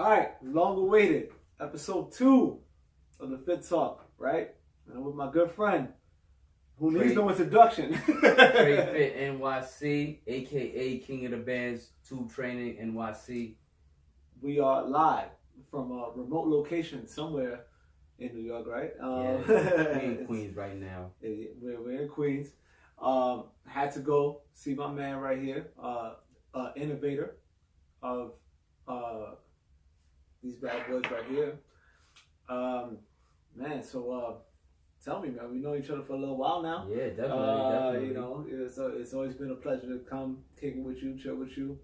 All right, long awaited episode 2 of the Fit Talk, right? And I'm with my good friend who needs no introduction. Trey Fit NYC, aka King of the Bands, Tube Training NYC. We are live from a remote location somewhere in New York, right? We're in Queens right now. We're in Queens. Had to go see my man right here, innovator of these bad boys right here. Man, so tell me, man, we know each other for a little while now. Yeah, definitely. You know, it's always been a pleasure to come kick it with you, chill with you,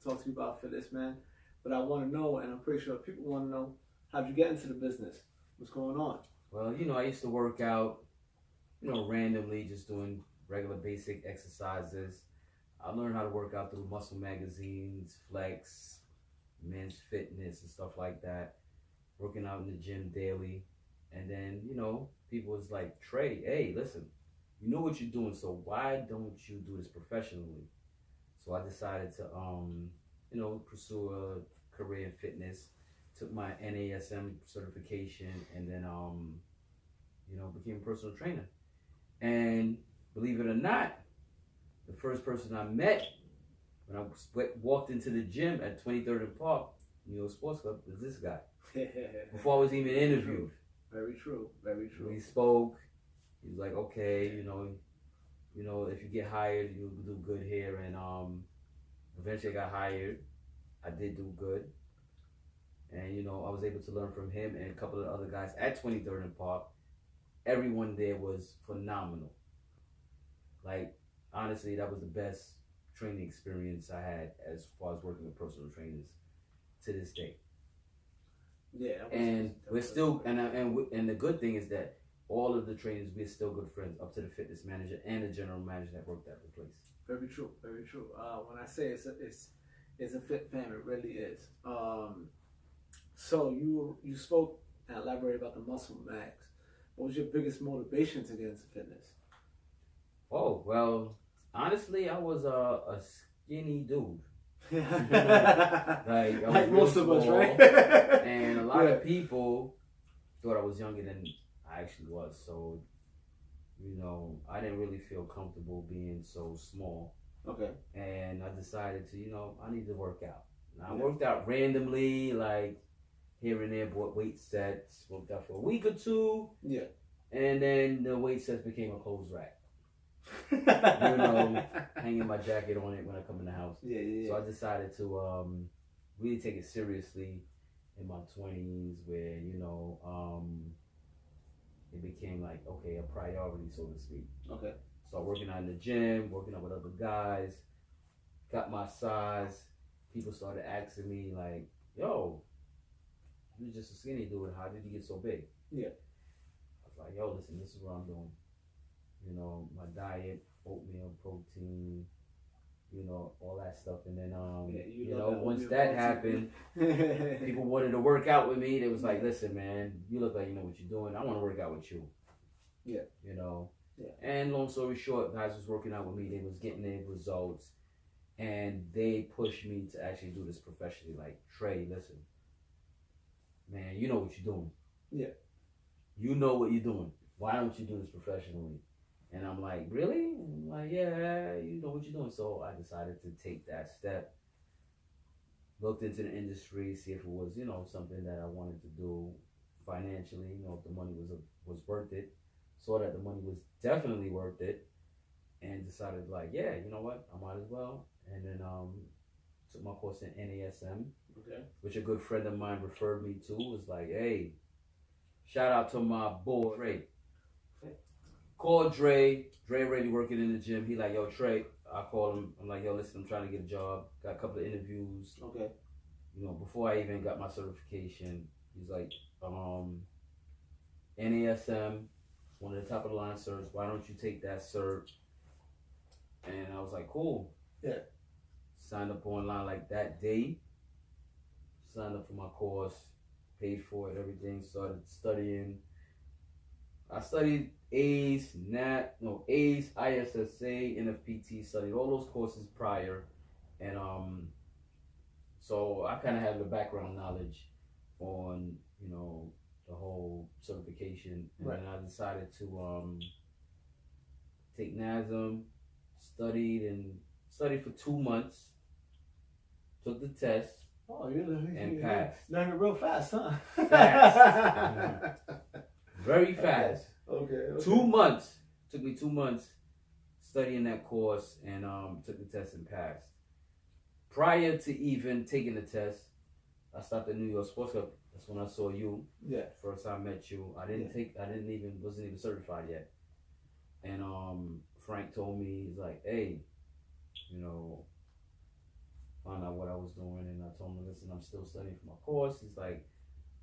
talk to you about fitness, man. But I want to know, and I'm pretty sure people want to know, how'd you get into the business? What's going on? Well, I used to work out, randomly, just doing regular basic exercises. I learned how to work out through muscle magazines, Flex, Men's Fitness, and stuff like that. Working out in the gym daily. And then, people was like, Trey, hey, listen, you know what you're doing, so why don't you do this professionally? So I decided to, pursue a career in fitness. Took my NASM certification and then, became a personal trainer. And believe it or not, the first person I met when I walked into the gym at 23rd and Park, New York Sports Club, was this guy. Before I was even interviewed. Very true. Very true. We spoke. He was like, okay, if you get hired, you'll do good here. And eventually I got hired. I did do good. And, I was able to learn from him and a couple of other guys at 23rd and Park. Everyone there was phenomenal. Like, honestly, that was the best training experience I had as far as working with personal trainers to this day. Yeah. And we're still, and the good thing is that all of the trainers, we're still good friends, up to the fitness manager and the general manager that worked at the place. Very true. Very true. When I say it's a fit fam, it really is. So you spoke and elaborated about the muscle max. What was your biggest motivation to get into fitness? Oh, well, honestly, I was a skinny dude. like most of us, right? And a lot of people thought I was younger than I actually was. So, I didn't really feel comfortable being so small. Okay. And I decided to, I need to work out. And I worked out randomly, like here and there, bought weight sets, worked out for a week or two. Yeah. And then the weight sets became a clothes rack. Hanging my jacket on it when I come in the house. Yeah. So I decided to really take it seriously in my 20s, where it became like a priority, so to speak. Okay. Started working out in the gym, working out with other guys, got my size. People started asking me like, "Yo, you was just a skinny dude. How did you get so big?" Yeah. I was like, "Yo, listen, this is what I'm doing. My diet, oatmeal, protein, all that stuff." And then, once that happened, people wanted to work out with me. They was like, "Listen, man, you look like you know what you're doing. I want to work out with you." Yeah. Yeah. And long story short, guys was working out with me. They was getting their results, and they pushed me to actually do this professionally. Like, Trey, listen, man, you know what you're doing. Yeah. You know what you're doing. Why don't you do this professionally? And I'm like, really? I'm like, yeah, you know what you're doing. So I decided to take that step. Looked into the industry, see if it was, something that I wanted to do financially. If the money was worth it. Saw that the money was definitely worth it, and decided like, yeah, you know what, I might as well. And then took my course in NASM, which a good friend of mine referred me to. Was like, hey, shout out to my boy Dre. Called Dre already working in the gym. He like, yo, Trey. I call him. I'm like, yo, listen, I'm trying to get a job. Got a couple of interviews. Okay. Before I even got my certification, he's like, NASM, one of the top of the line certs. Why don't you take that cert? And I was like, cool. Yeah. Signed up online like that day. Signed up for my course, paid for it, everything. Started studying. I studied ACE, ISSA, NFPT, studied all those courses prior, and So I kind of have the background knowledge on, you know, the whole certification, and Right. then I decided to take NASM, studied for 2 months, took the test, Oh, you and passed. learning real fast, huh? Fast. Very fast. Okay. 2 months. Took me 2 months studying that course, and took the test and passed. Prior to even taking the test, I stopped at New York Sports Club. That's when I saw you. Yeah. First time I met you. Wasn't even certified yet. And Frank told me, he's like, hey, you know, found out what I was doing, and I told him, listen, I'm still studying for my course. He's like,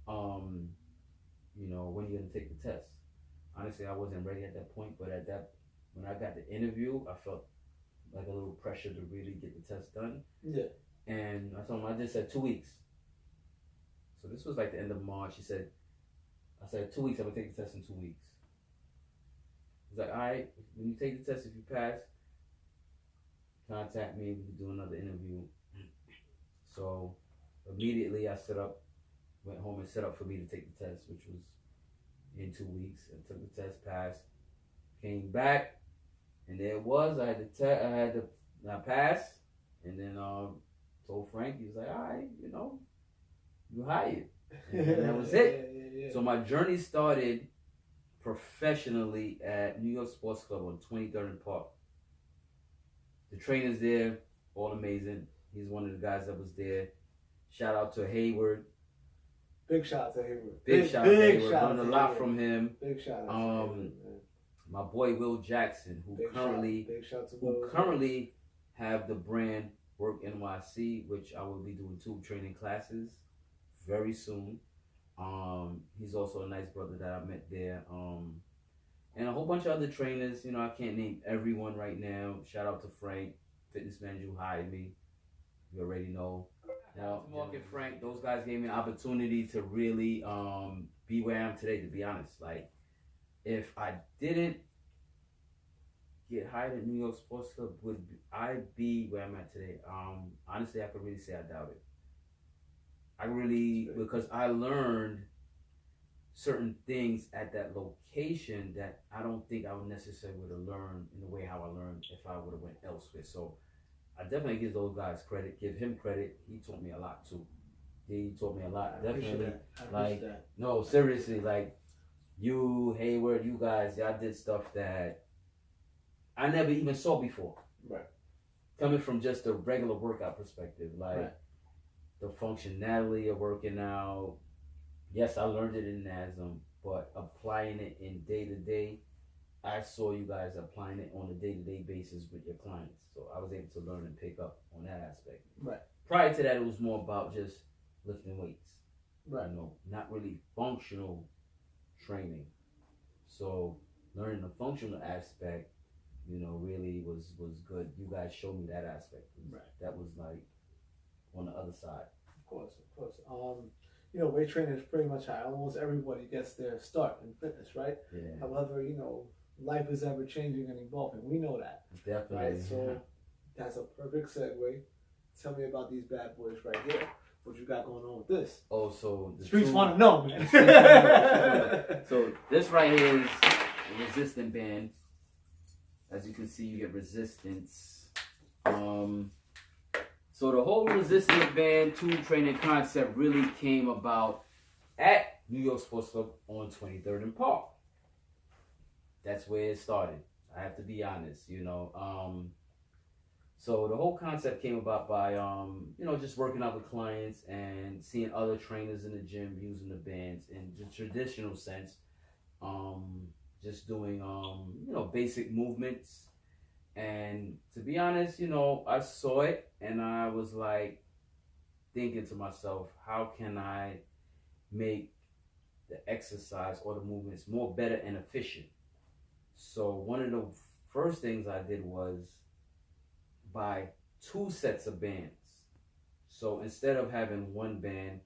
you know, when are you gonna take the test? Honestly, I wasn't ready at that point, but when I got the interview, I felt like a little pressure to really get the test done. Yeah. And I told him, I just said 2 weeks. So this was like the end of March. I said 2 weeks, I'm gonna take the test in 2 weeks. He's like, all right, when you take the test, if you pass, contact me, we can do another interview. So immediately I went home and set up for me to take the test, which was in 2 weeks. I took the test, passed, came back, and there it was. I passed, and then told Frank, he was like, all right, you know, you hired. And that was it. Yeah. So my journey started professionally at New York Sports Club on 23rd and Park. The trainers there, all amazing. He's one of the guys that was there. Shout out to Hayward. Big shout out to Hayward. Big shout out to Hayward. Learned a lot from him. Big shout out to Hayward, man. My boy Will Jackson, who currently have the brand Work NYC, which I will be doing 2 training classes very soon. He's also a nice brother that I met there. And a whole bunch of other trainers. You know, I can't name everyone right now. Shout out to Frank, Fitness Manager, who hired me. You already know. Now, Mark and Frank, those guys gave me an opportunity to really be where I am today, to be honest. Like, if I didn't get hired at New York Sports Club, would I be where I'm at today? Honestly, I could really say I doubt it. Because I learned certain things at that location that I don't think I would necessarily would have learned in the way how I learned if I would have went elsewhere. So I definitely give those guys credit, give him credit. He taught me a lot too. He taught me a lot, definitely. No, seriously, like you, Hayward, you guys, y'all did stuff that I never even saw before. Right. Coming from just a regular workout perspective, like the functionality of working out. Yes, I learned it in NASM, but applying it in day-to-day, I saw you guys applying it on a day-to-day basis with your clients. So I was able to learn and pick up on that aspect. Right. Prior to that, it was more about just lifting weights. Right. You know, not really functional training. So learning the functional aspect, you know, really was good. You guys showed me that aspect. That was like on the other side. Of course. You know, weight training is pretty much how almost everybody gets their start in fitness, right? Yeah. However, you know, life is ever changing and evolving. We know that. Definitely. Right? So that's a perfect segue. Tell me about these bad boys right here. What you got going on with this? Oh, so the streets want to know, man. So this right here is a resistant band. As you can see, you get resistance. So the whole resistant band 2 training concept really came about at New York Sports Club on 23rd and Park. That's where it started. I have to be honest, you know. So the whole concept came about by, you know, just working out with clients and seeing other trainers in the gym using the bands in the traditional sense. Just doing, you know, basic movements. And to be honest, you know, I saw it and I was like thinking to myself, how can I make the exercise or the movements more better and efficient? So one of the first things I did was buy 2 sets of bands. So instead of having 1 band,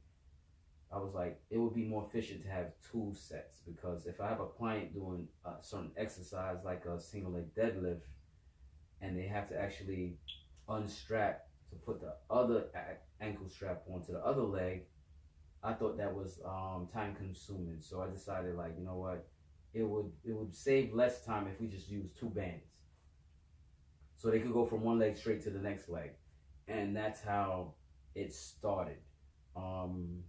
I was like, it would be more efficient to have 2 sets, because if I have a client doing a certain exercise like a single leg deadlift, and they have to actually unstrap to put the other ankle strap onto the other leg, I thought that was time consuming. So I decided, like, you know what, it would save less time if we just use two bands, so they could go from one leg straight to the next leg, and that's how it started. And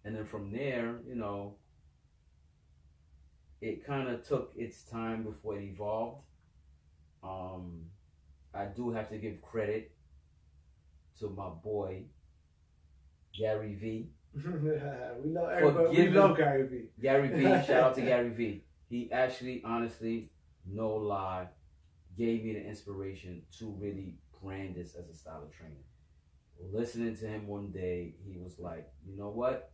then from there, you know, it kind of took its time before it evolved. I do have to give credit to my boy Gary V. We know everybody. We love Gary V. Gary V. Shout out to Gary V. He actually, honestly, no lie, gave me the inspiration to really brand this as a style of training. Listening to him one day, he was like, you know what?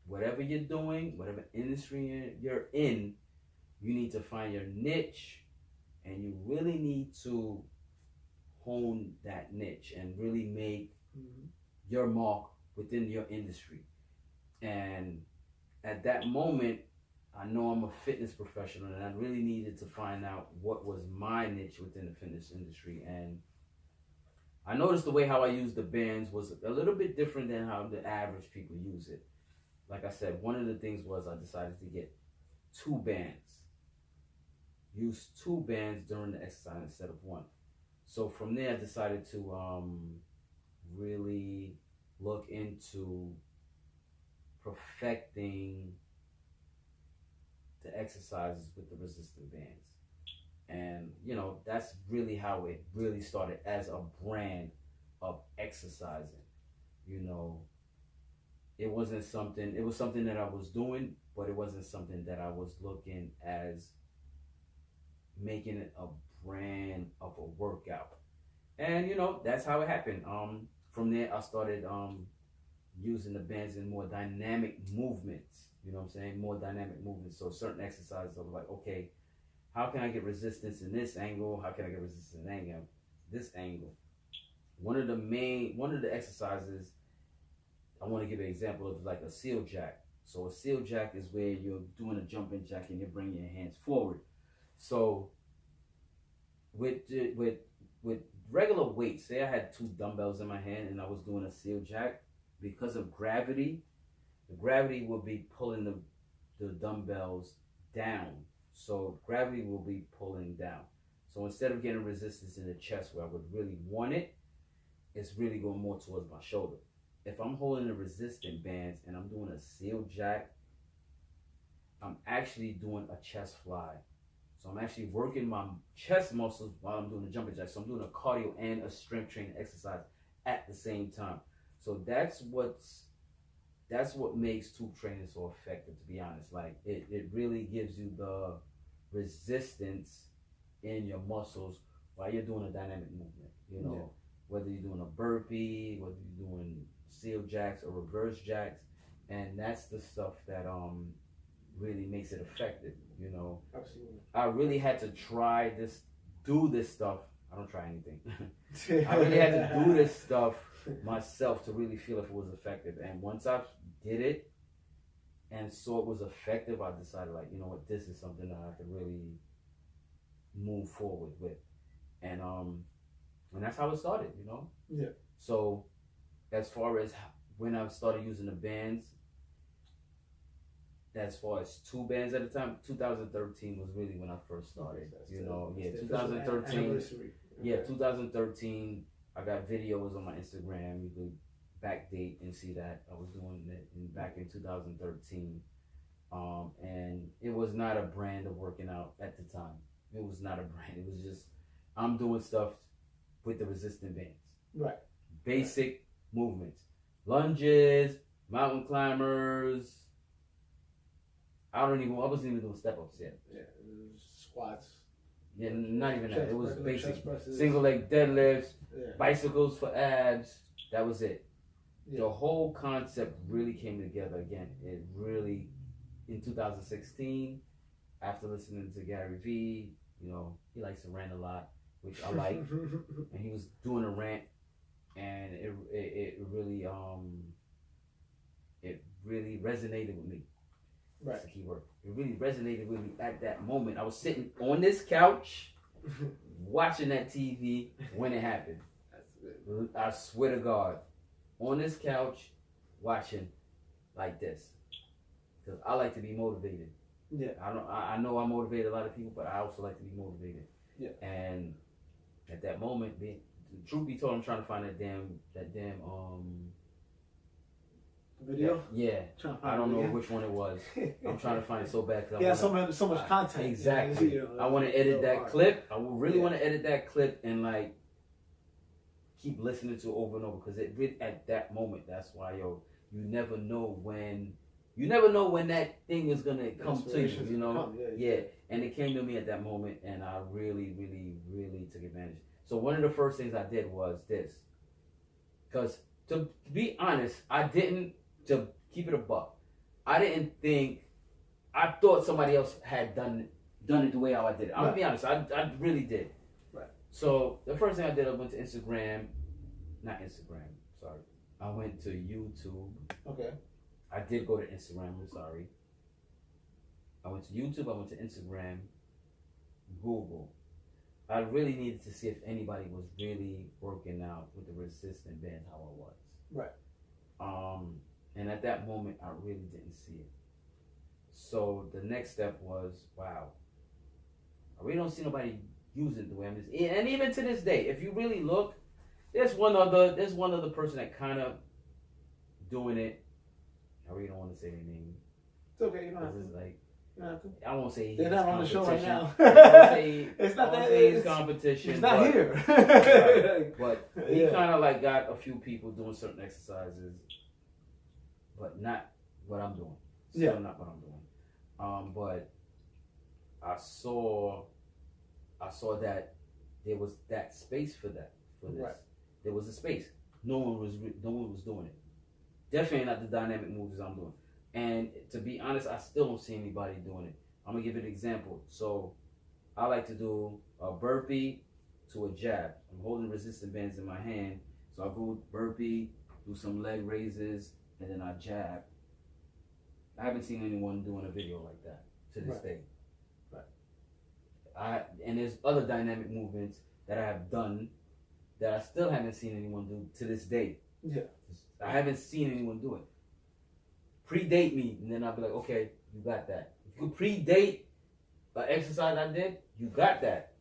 Whatever you're doing, whatever industry you're in, you need to find your niche, and you really need to hone that niche and really make your mark within your industry. And at that moment, I know I'm a fitness professional, and I really needed to find out what was my niche within the fitness industry. And I noticed the way how I used the bands was a little bit different than how the average people use it. Like I said, one of the things was I decided to get two bands. Use two bands during the exercise instead of one. So from there, I decided to really look into perfecting the exercises with the resistant bands. And, you know, that's really how it really started as a brand of exercising. You know, it was something that I was doing, but it wasn't something that I was looking as making it a brand of a workout. And, you know, that's how it happened. From there, I started using the bands in more dynamic movements. You know what I'm saying? More dynamic movements. So certain exercises, I was like, okay, how can I get resistance in this angle? How can I get resistance in this angle? One of the exercises, I want to give an example of like a seal jack. So a seal jack is where you're doing a jumping jack and you're bringing your hands forward. So with regular weights, say I had two dumbbells in my hand and I was doing a seal jack, because of gravity, the gravity will be pulling the dumbbells down. So gravity will be pulling down. So instead of getting resistance in the chest where I would really want it, it's really going more towards my shoulder. If I'm holding the resistant bands and I'm doing a seal jack, I'm actually doing a chest fly. So I'm actually working my chest muscles while I'm doing the jumping jack. So I'm doing a cardio and a strength training exercise at the same time. So that's what makes tube training so effective, to be honest. Like it really gives you the resistance in your muscles while you're doing a dynamic movement. You know, whether you're doing a burpee, whether you're doing seal jacks or reverse jacks, and that's the stuff that really makes it effective. You know, absolutely. I really had to do this stuff. I don't try anything. I really had to do this stuff myself to really feel if it was effective. And once I did it and saw it was effective, I decided, like, you know what, this is something that I could really move forward with. And that's how it started, you know? Yeah. So as far as when I started using the bands, as far as two bands at a time, 2013 was really when I first started. You know, yeah, 2013. Yeah, 2013. I got videos on my Instagram. You could backdate and see that I was doing it back in 2013. And it was not a brand of working out at the time. It was not a brand. It was just I'm doing stuff with the resistant bands. Right. Basic movements, lunges, mountain climbers. I wasn't even doing step ups yet. Yeah, squats. Yeah, not even that. It was basic presses, single leg deadlifts, yeah. bicycles for abs. That was it. Yeah. The whole concept really came together again. It really, in 2016, after listening to Gary V, you know, he likes to rant a lot, which I like. And he was doing a rant, and it really resonated with me. Right. That's the key word. It really resonated with me at that moment. I was sitting on this couch watching that TV when it happened. I swear to God, on this couch, watching like this, because I like to be motivated. Yeah. I know I motivate a lot of people, but I also like to be motivated. Yeah. And at that moment, truth be told, I'm trying to find that damn video. Yeah. I don't know which one it was. I'm trying to find it so bad. Yeah, so much content. Exactly. You know, I want to edit that hard. clip. I really want to edit that clip and like keep listening to it over and over, because it really, at that moment, that's why you never know when that thing is gonna come to you. You know. Yeah. And it came to me at that moment, and I really, really, really took advantage. So one of the first things I did was this, because to be honest, to keep it a buck, I thought somebody else had done it the way how I did it. I'm gonna be honest, I really did. Right. So the first thing I did, I went to I went to YouTube. Okay. I did go to Instagram, I'm sorry. I went to YouTube, I went to Instagram, Google. I really needed to see if anybody was really working out with the resistant bands how I was. Right. And at that moment, I really didn't see it. So the next step was, wow, I really don't see nobody using it the way I'm using it. And even to this day, if you really look, there's one other person that kind of doing it. I really don't want to say their name. It's okay, you don't have to. Like, you don't have to. I won't say they're not on the show right now. It's not that it's competition. He's not here. Right. But he kind of like got a few people doing certain exercises, but not what I'm doing. Still not what I'm doing. But I saw that there was that space for this. Right. There was a space. No one was doing it. Definitely not the dynamic moves I'm doing. And to be honest, I still don't see anybody doing it. I'm gonna give you an example. So I like to do a burpee to a jab. I'm holding resistant bands in my hand. So I go burpee, do some leg raises, and then I jab. I haven't seen anyone doing a video like that to this day. Right. And there's other dynamic movements that I have done that I still haven't seen anyone do to this day. Yeah. I haven't seen anyone do it. Predate me, and then I'll be like, okay, you got that. If you predate an exercise I did, you got that.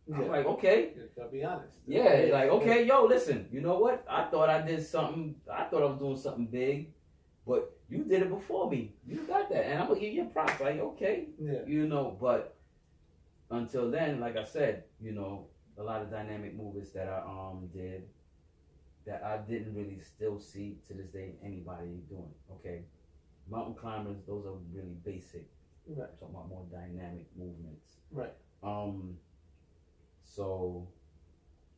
Yeah. I'm like, okay. You gotta be honest. Yeah, like, okay, yo, listen, you know what? I thought I was doing something big, but you did it before me. You got that. And I'm gonna give you props. Like, okay. Yeah. You know, but until then, like I said, you know, a lot of dynamic movements that I did that I didn't really still see to this day anybody doing. Okay. Mountain climbers, those are really basic. Right. I'm talking about more dynamic movements. Right. So,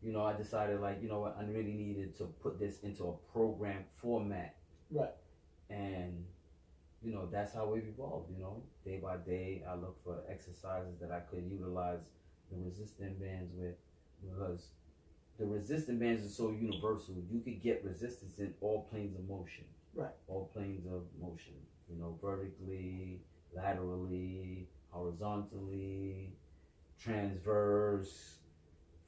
you know, I decided, like, you know what, I really needed to put this into a program format. Right. And, you know, that's how we've evolved, you know. Day by day, I look for exercises that I could utilize the resistant bands with, because the resistant bands are so universal. You could get resistance in all planes of motion. Right. All planes of motion. You know, vertically, laterally, horizontally, transverse,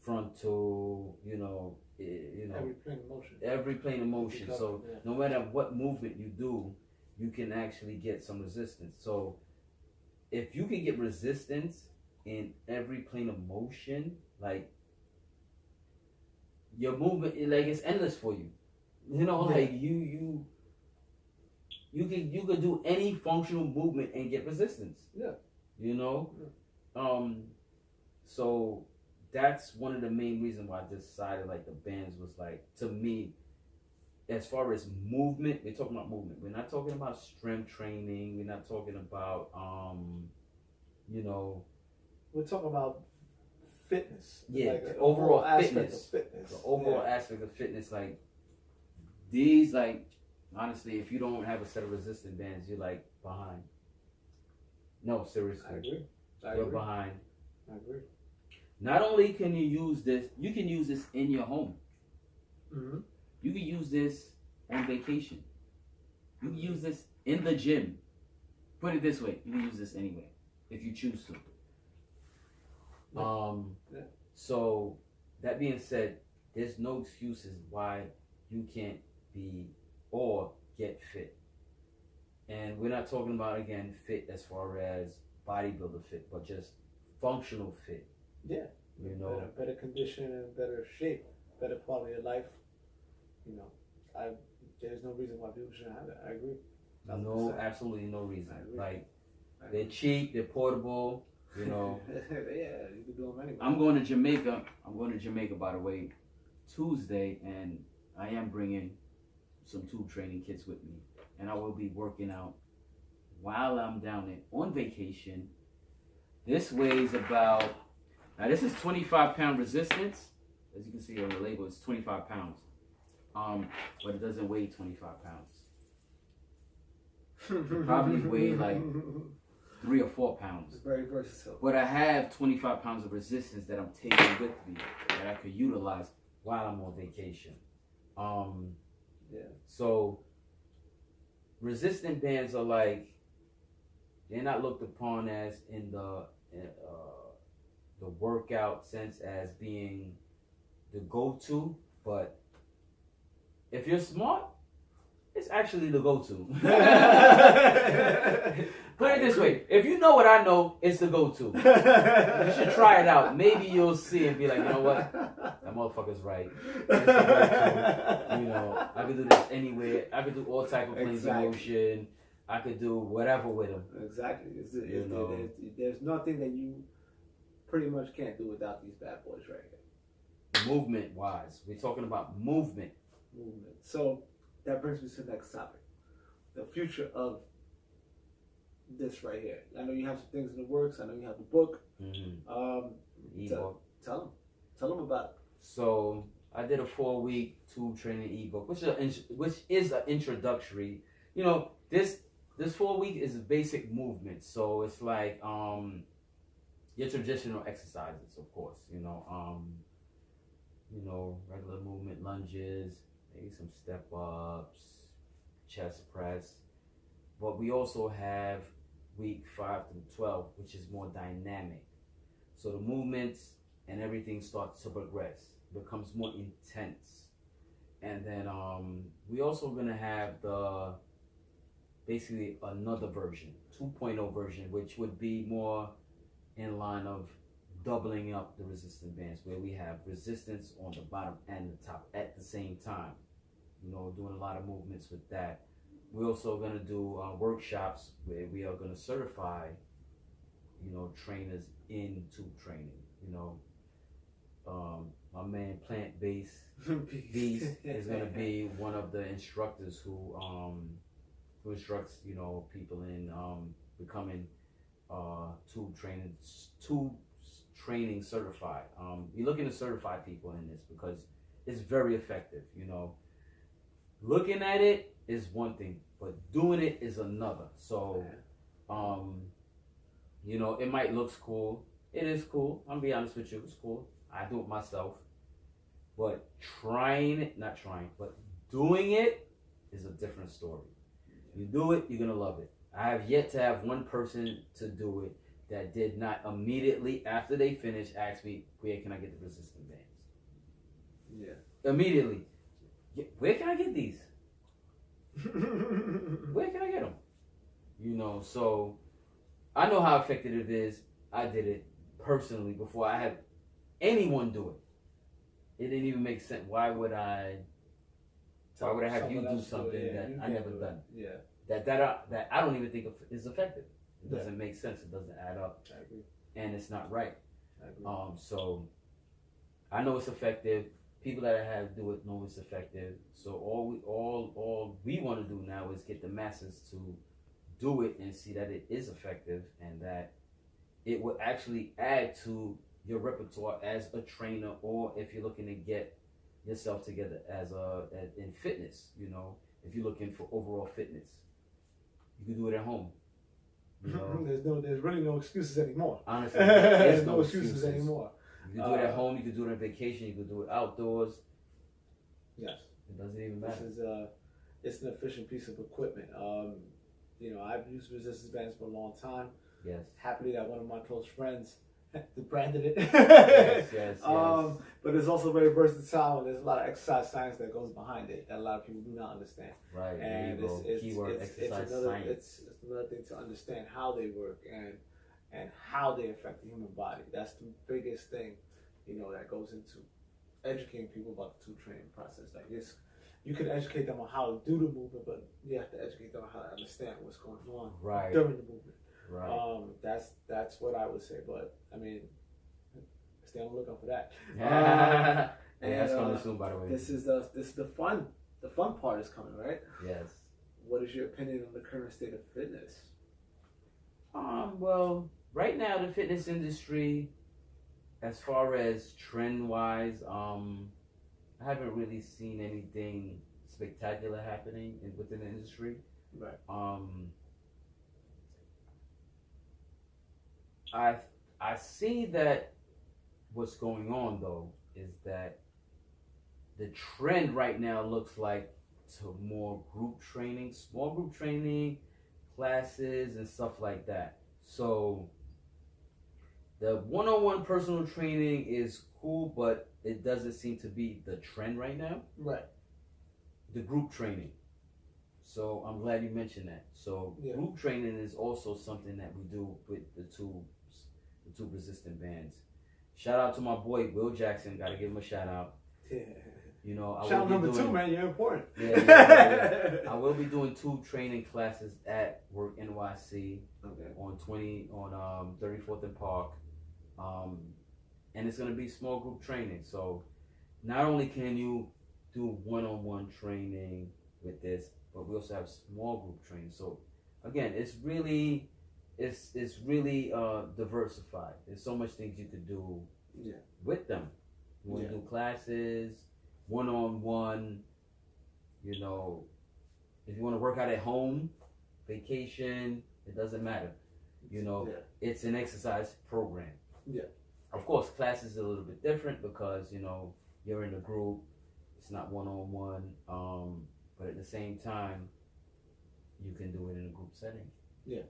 frontal, you know. Every plane of motion. Every plane of motion. So no matter what movement you do, you can actually get some resistance. So if you can get resistance in every plane of motion, like, your movement, like, it's endless for you. You know, like you could do any functional movement and get resistance. Yeah. You know? Yeah. So that's one of the main reasons why I decided, like, the bands was, like, to me, as far as movement, we're talking about movement. We're not talking about strength training. We're not talking about you know, we're talking about fitness. Yeah, like overall fitness. The overall aspect of fitness, like, these, like, honestly, if you don't have a set of resistant bands, you're, like, behind. No, seriously. I agree. You're behind. I agree. Not only can you use this, you can use this in your home. Mm-hmm. You can use this on vacation. You can use this in the gym. Put it this way, you can use this anywhere if you choose to. So that being said, there's no excuses why you can't be or get fit. And we're not talking about, again, fit as far as bodybuilder fit, but just functional fit. Yeah. You know, better condition and better shape, better quality of life. You know, there's no reason why people shouldn't have that. I agree. No, absolutely no reason. Like, they're cheap, they're portable, you know. Yeah, you can do them anyway. I'm going to Jamaica. By the way, Tuesday, and I am bringing some tube training kits with me, and I will be working out while I'm down there on vacation. This weighs about, now this is 25-pound resistance. As you can see on the label, it's 25 pounds. But it doesn't weigh 25 pounds. It probably weigh like 3 or 4 pounds. It's very versatile. But I have 25 pounds of resistance that I'm taking with me that I could utilize while I'm on vacation. Yeah. So resistant bands are like, they're not looked upon as in the workout sense as being the go-to, but if you're smart, it's actually the go-to. Put it this way, if you know what I know, it's the go-to. You should try it out. Maybe you'll see and be like, you know what? That motherfucker's right. It's the go-to. You know, I could do this anywhere. I could do all type of planes of motion. I could do whatever with them. Exactly. There's nothing that you pretty much can't do without these bad boys right here. Movement-wise, we're talking about movement. So that brings me to the next topic, the future of this right here. I know you have some things in the works. I know you have the book. Ebook. Tell them about it. So I did a 4-week tube training ebook, which is an introductory. You know, this 4-week is basic movement. So it's like your traditional exercises, of course. You know, regular movement, lunges, maybe some step ups, chest press. But we also have week 5 through 12, which is more dynamic. So the movements and everything starts to progress, becomes more intense. And then we also gonna have basically another version, 2.0 version, which would be more in line of doubling up the resistance bands, where we have resistance on the bottom and the top at the same time. You know, doing a lot of movements with that. We're also going to do workshops where we are going to certify, you know, trainers in tube training. You know, my man Plant Beast is going to be one of the instructors who instructs, you know, people in becoming tube training certified. You're looking to certify people in this because it's very effective. You know, looking at it is one thing, but doing it is another. So, you know, it might look cool. It is cool. I'm gonna be honest with you. It's cool. I do it myself. But doing it is a different story. You do it, you're gonna love it. I have yet to have one person to do it that did not immediately after they finished ask me, where can I get the resistance bands? Yeah. Immediately. Where can I get these? Where can I get them? You know, so I know how effective it is. I did it personally before I had anyone do it. It didn't even make sense. Why would I have you do something that I never done? Yeah. That I don't even think is effective. It doesn't make sense. It doesn't add up. I agree. And it's not right. I agree. So I know it's effective. People that I have do it know it's effective. So all we want to do now is get the masses to do it and see that it is effective and that it will actually add to your repertoire as a trainer, or if you're looking to get yourself together in fitness. You know, if you're looking for overall fitness, you can do it at home. You know? There's really no excuses anymore. Honestly, there's no excuses anymore. You can do it at home. You can do it on vacation. You can do it outdoors. Yes, it doesn't even matter. It's an efficient piece of equipment. You know, I've used resistance bands for a long time. Yes. Happily that one of my close friends they branded it. Yes. But it's also very versatile, and there's a lot of exercise science that goes behind it that a lot of people do not understand. Right. And there you go. Keyword exercise science. It's another thing to understand how they work and how they affect the human body. That's the biggest thing, that goes into educating people about the tool training process. Like this, you can educate them on how to do the movement, but you have to educate them on how to understand what's going on during the movement. Right. That's what I would say. But I mean, stay on the lookout for that. And that's coming soon, by the way. This is the fun. The fun part is coming, right? Yes. What is your opinion on the current state of fitness? Well, right now the fitness industry, as far as trend-wise, I haven't really seen anything spectacular happening within the industry. Right. I see that what's going on though is that the trend right now looks like to more group training, small group training, classes and stuff like that. So the one-on-one personal training is cool, but it doesn't seem to be the trend right now. Right. The group training. So I'm glad you mentioned that. So group training is also something that we do with the tube resistant bands. Shout out to my boy Will Jackson. Got to give him a shout out. Yeah. Shout out number 2, man. You're important. Yeah. I will be doing tube training classes at Work NYC on 34th and Park, and it's gonna be small group training. So not only can you do one-on-one training with this, but we also have small group training. So again, it's really diversified. There's so much things you could do with them. You want to do classes, one-on-one, if you want to work out at home, vacation, it doesn't matter. It's an exercise program. Yeah. Of course, classes are a little bit different because, you're in a group. It's not one-on-one. But at the same time, you can do it in a group setting. Yeah.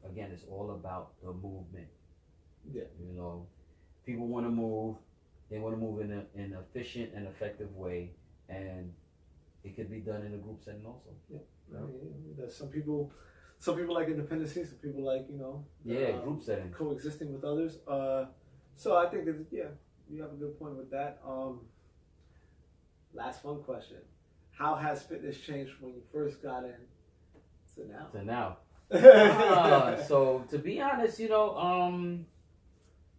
Again, it's all about the movement. Yeah. People want to move. They want to move in an efficient and effective way, and it could be done in a group setting also. Yeah. I mean, there's some people like independency. Some people like group setting, coexisting with others. So I think that you have a good point with that. Last fun question: how has fitness changed when you first got in to now? So to be honest,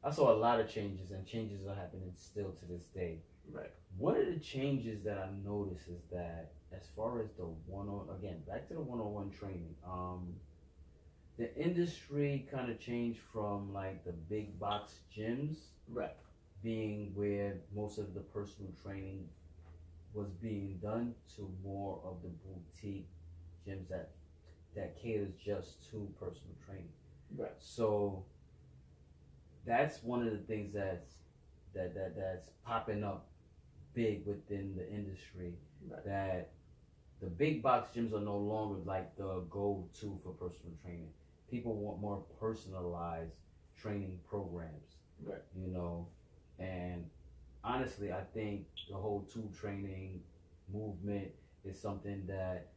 I saw a lot of changes, and changes are happening still to this day. Right. One of the changes that I noticed is that as far as back to the one-on-one training, the industry kind of changed from like the big box gyms, right, being where most of the personal training was being done, to more of the boutique gyms that caters just to personal training. Right. So that's one of the things that's popping up big within the industry. Right. That the big box gyms are no longer like the go-to for personal training. People want more personalized training programs. Right. And honestly, I think the whole tube training movement is something that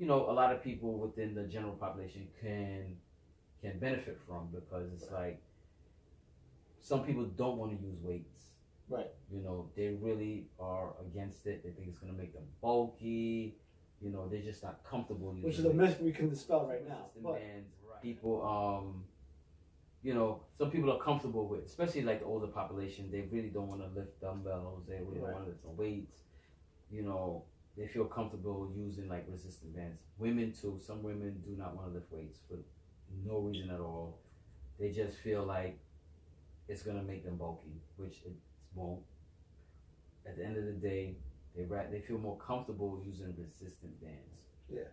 a lot of people within the general population can benefit from, because it's like some people don't want to use weights. Right. They really are against it. They think it's going to make them bulky. They're just not comfortable using Which is a myth we can dispel right now. But people, some people are comfortable with, especially like the older population. They really don't want to lift dumbbells. They really don't want to lift some weights. They feel comfortable using like resistant bands. Women too. Some women do not want to lift weights for no reason at all. They just feel like it's gonna make them bulky, which it won't. At the end of the day, they feel more comfortable using resistant bands,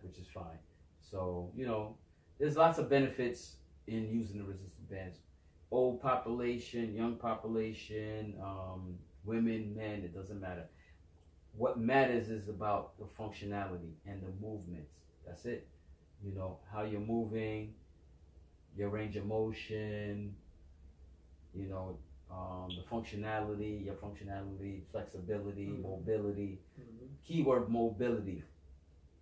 which is fine. So there's lots of benefits in using the resistant bands. Old population, young population, women, men, it doesn't matter. What matters is about the functionality and the movements. That's it. How you're moving, your range of motion, you know, the functionality, your functionality, flexibility, mobility. Keyword mobility.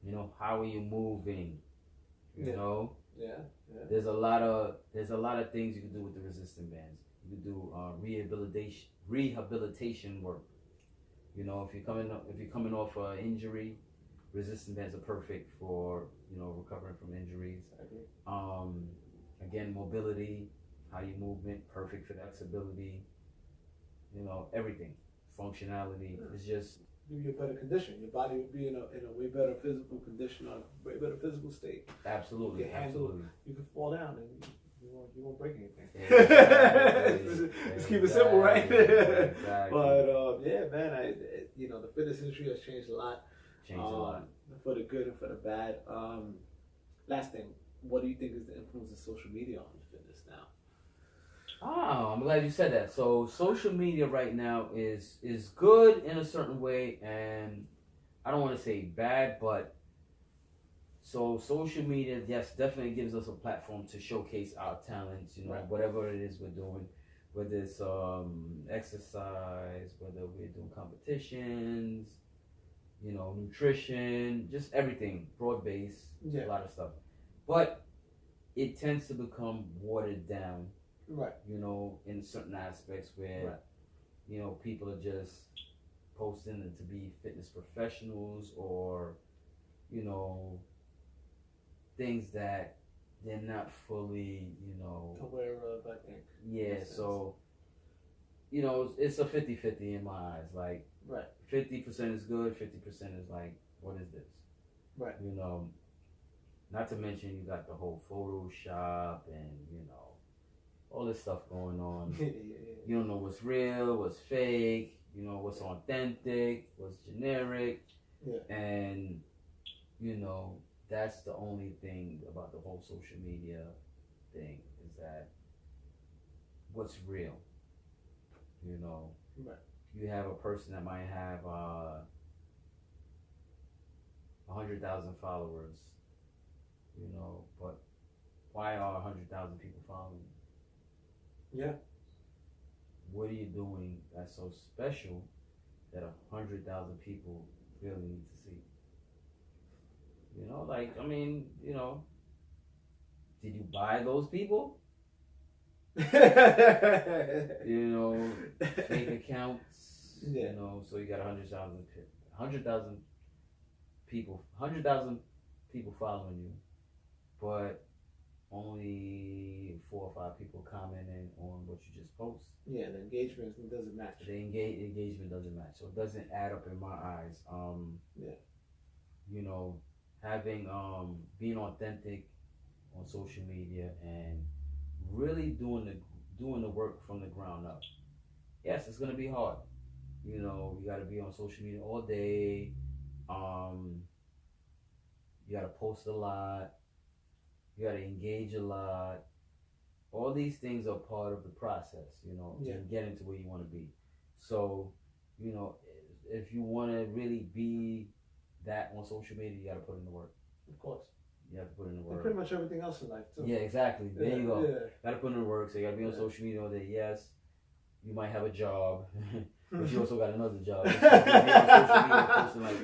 You know, how are you moving? You know, there's a lot of things you can do with the resistant bands. You can do rehabilitation work. You know, if you're coming off an injury, resistant bands are perfect for, you know, recovering from injuries. Again, mobility, how you movement, perfect for flexibility. You know, everything, functionality. It's just give you a better condition. Your body will be in a way better physical condition, or a way better physical state. Absolutely, you can handle, absolutely. You can fall down and you won't break anything. Exactly. Let's keep it simple, right? Exactly. But yeah, man, you know, the fitness industry has changed a lot. Changed a lot. For the good and for the bad. Last thing, what do you think is the influence of social media on fitness now? Oh, I'm glad you said that. So social media right now is good in a certain way, and I don't want to say bad, but so social media, yes, definitely gives us a platform to showcase our talents, you know, whatever it is we're doing, whether it's exercise, whether we're doing competitions, you know, nutrition, just everything, broad base, a lot of stuff. But it tends to become watered down. Right. You know, in certain aspects where, you know, people are just posting to be fitness professionals, or, you know, things that they're not fully, you know, aware of, I think. Yeah, so, you know, it's a 50-50 in my eyes. Like, 50% is good, 50% is like, what is this? Right. You know, not to mention you got the whole Photoshop and, you know, all this stuff going on. You don't know what's real, what's fake, you know, what's authentic, what's generic. And, you know, that's the only thing about the whole social media thing, is that what's real. You know, you have a person that might have 100,000 followers, you know, but why are 100,000 people following you? What are you doing that's so special that 100,000 people really need to see? You know, like, I mean, you know, did you buy those people? You know, fake accounts. You know, so you got 100,000 people following you, but only 4 or 5 people commenting on what you just post. Yeah, the engagement doesn't match. The engagement doesn't match, so it doesn't add up in my eyes. You know, having being authentic on social media and really doing the work from the ground up. Yes, it's gonna be hard. You know, you gotta be on social media all day. You gotta post a lot. You gotta engage a lot. All these things are part of the process, you know, to get into where you want to be. So, you know, if you want to really be that on social media, you got to put in the work. Of course. You have to put in the work. And pretty much everything else in life, too. Yeah, exactly. There you go. Got to put in the work. So you got to be on social media all day. Yes, you might have a job, but you also got another job. You be on social media posting like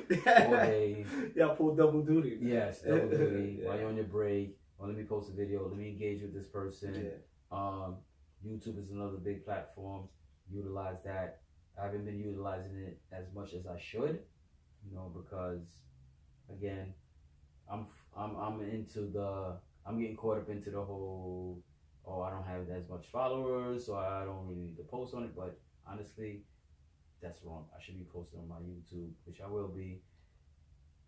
all day. Yeah, pull double duty. Yes, double duty. While you're on your break. Or let me post a video. Let me engage with this person. YouTube is another big platform. Utilize that. I haven't been utilizing it as much as I should, you know, because again, I'm getting caught up into the whole, I don't have as much followers, so I don't really need to post on it. But honestly, that's wrong. I should be posting on my YouTube, which I will be.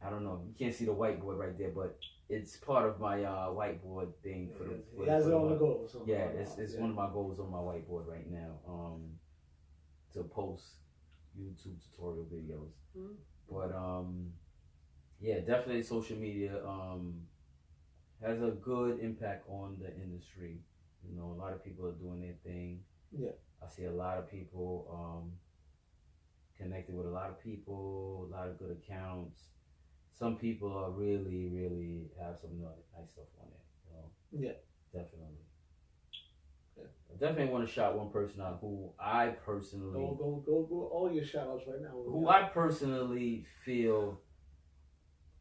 I don't know. You can't see the whiteboard right there, but it's part of my whiteboard thing. He has it on the goal. So yeah, it's one of my goals on my whiteboard right now. To post YouTube tutorial videos. But yeah, definitely social media has a good impact on the industry. You know, a lot of people are doing their thing. I see a lot of people connected with a lot of people, a lot of good accounts. Some people are really, really have some nice stuff on it. You know? Definitely. definitely want to shout one person out who I personally Go all your shout outs right now. Who I personally feel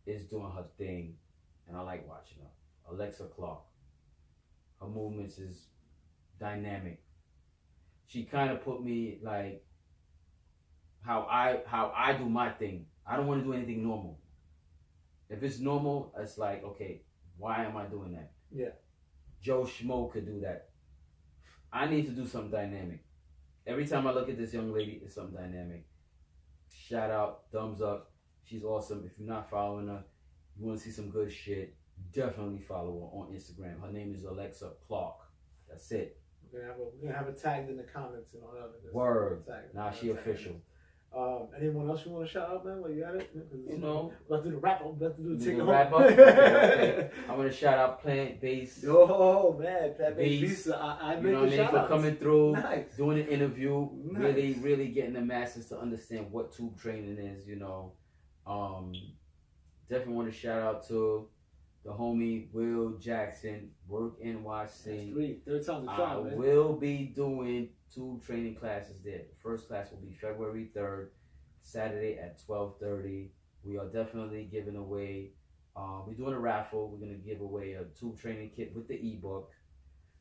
is doing her thing, and I like watching her. Alexa Clark. Her movements is dynamic. She kind of put me like how I do my thing. I don't want to do anything normal. If it's normal, it's like, okay, why am I doing that? Yeah. Joe Schmo could do that. I need to do something dynamic. Every time I look at this young lady, it's something dynamic. Shout out, thumbs up. She's awesome. If you're not following her, you want to see some good shit, definitely follow her on Instagram. Her name is Alexa Clark. That's it. We're gonna have it tagged in the comments and all that. Word. Now she official. Anyone else you want to shout out, man? While you at it? You know, let's do the wrap up. Let's do the take home. Wrap up. Okay. I'm gonna shout out Plant Based. Oh man, Plant Based. I you know what I mean, for coming through, nice. Doing an interview, Nice. really getting the masses to understand what tube training is. You know, definitely want to shout out to the homie Will Jackson, Work NYC. Third time's a I charm, man. will be doing 2 training classes there. The first class will be February 3rd, Saturday at 12:30. We are definitely giving away, we're doing a raffle. We're going to give away a tube training kit with the ebook.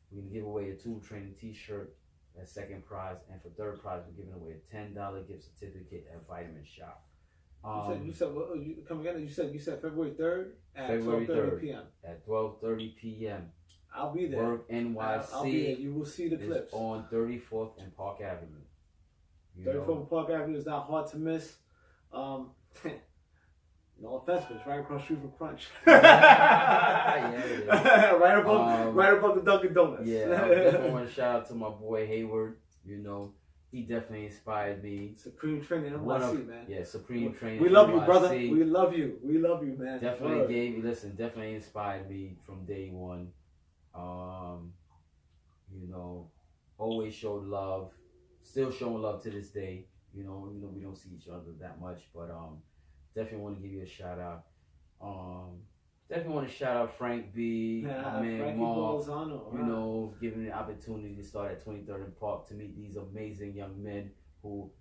We're going to give away a tube training t-shirt as second prize. And for third prize, we're giving away a $10 gift certificate at Vitamin Shop. You said come again? You said February 3rd at February 12:30 3rd. p.m. At 12:30 p.m. I'll be there. Work NYC. I'll be there. You will see the clips. On 34th and Park Avenue. 34th and Park Avenue is not hard to miss. No offense, but it's right across the street from Crunch. Yeah, it is. right above the Dunkin' Donuts. Yeah, I definitely want to shout out to my boy Hayward. You know, he definitely inspired me. Supreme Training NYC, man. Yeah, Supreme Training. We love NYC. you, brother. We love you. We love you, man. Definitely definitely inspired me from day one. You know, always showed love. Still showing love to this day. You know, even though we don't see each other that much, but definitely want to give you a shout out. Definitely want to shout out Frank B, my man Mark, you know, giving me the opportunity to start at 23rd and Park to meet these amazing young men who,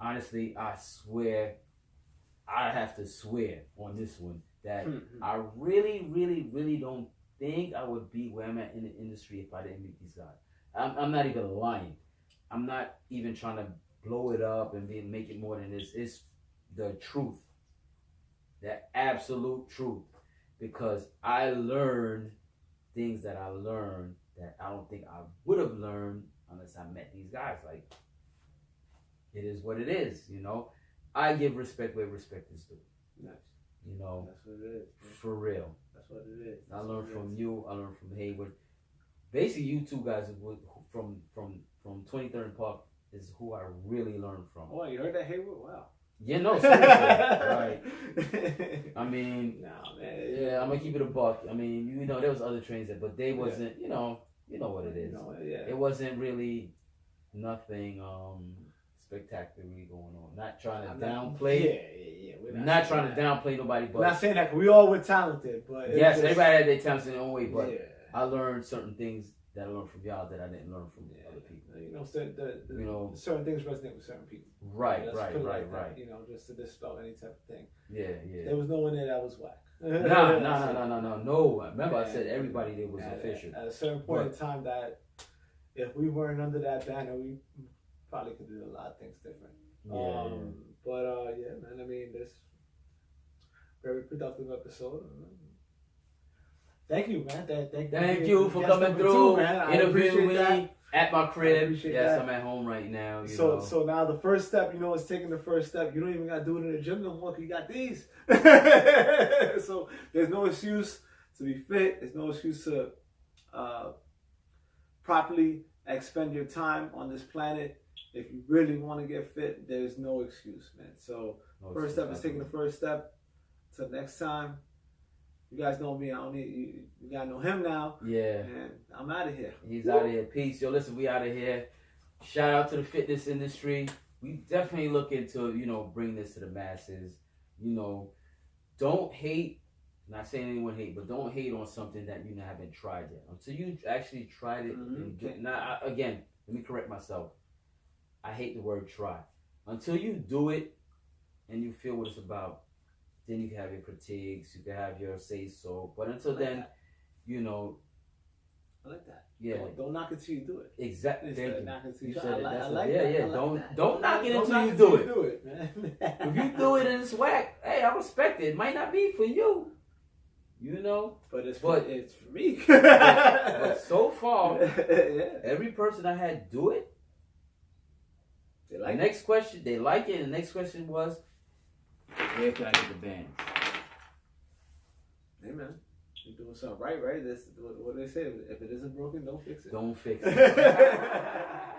honestly, I swear, I have to swear on this one that I really don't think I would be where I'm at in the industry if I didn't meet these guys. I'm not even lying. I'm not even trying to blow it up and make it more than this. It's the truth. The absolute truth. Because I learned things that I learned that I don't think I would have learned unless I met these guys. Like, it is what it is, you know. I give respect where respect is due. Nice. You know. That's what it is. Man. For real. That's what it is. I learned from you. I learned from Hayward. Basically, you two guys from 23rd and Park is who I really learned from. Oh, you heard that, Hayward? Wow. Yeah, no, seriously. Right. I mean, nah, man. Yeah, I'm gonna keep it a buck. I mean, you know, there was other trains that, but they wasn't. You know what it is. It wasn't really nothing spectacularly going on. Not trying to downplay. Yeah. We're not trying to downplay nobody, but we're not saying that we all were talented, but yes, everybody had their talents in their own way. But yeah. I learned certain things that I learned from y'all that I didn't learn from other people. You know, certain things resonate with certain people. Right. You know, just to dispel any type of thing. Yeah. There was no one there that was whack. No. Remember, I said everybody there was official. At a certain point in time, that if we weren't under that banner, we probably could do a lot of things different. Yeah. Yeah, man. I mean, this very productive episode. Thank you, man. Thank you for coming through, interviewing me at my crib. Yes, that. I'm at home right now. So now the first step, is taking the first step. You don't even got to do it in the gym no more because you got these. So there's no excuse to be fit. There's no excuse to properly expend your time on this planet. If you really want to get fit, there's no excuse, man. So first step is taking the first step. Till next time. You guys know me. I don't need you gotta know him now. Yeah. And I'm out of here. He's out of here. Peace. Yo, listen, we out of here. Shout out to the fitness industry. We definitely looking to, bring this to the masses. Don't hate. Not saying anyone hate, but don't hate on something that you haven't tried yet. Until you actually tried it. Again, let me correct myself. I hate the word try. Until you do it and you feel what it's about, then you can have your critiques, you can have your say so. But until then, you know. I like that. Yeah. Don't knock it till you do it. Exactly. You said it. I That's like yeah, that. yeah. Like don't knock it until you do it. Do it, man. If you do it and it's whack, hey, I respect it. It might not be for you. You know? But it's for me. but so far, yeah. every person I had do it. They like next question, they like it. And the next question was, where can I get the bands? Hey man, you're doing something right? This what they say. If it isn't broken, don't fix it. Don't fix it.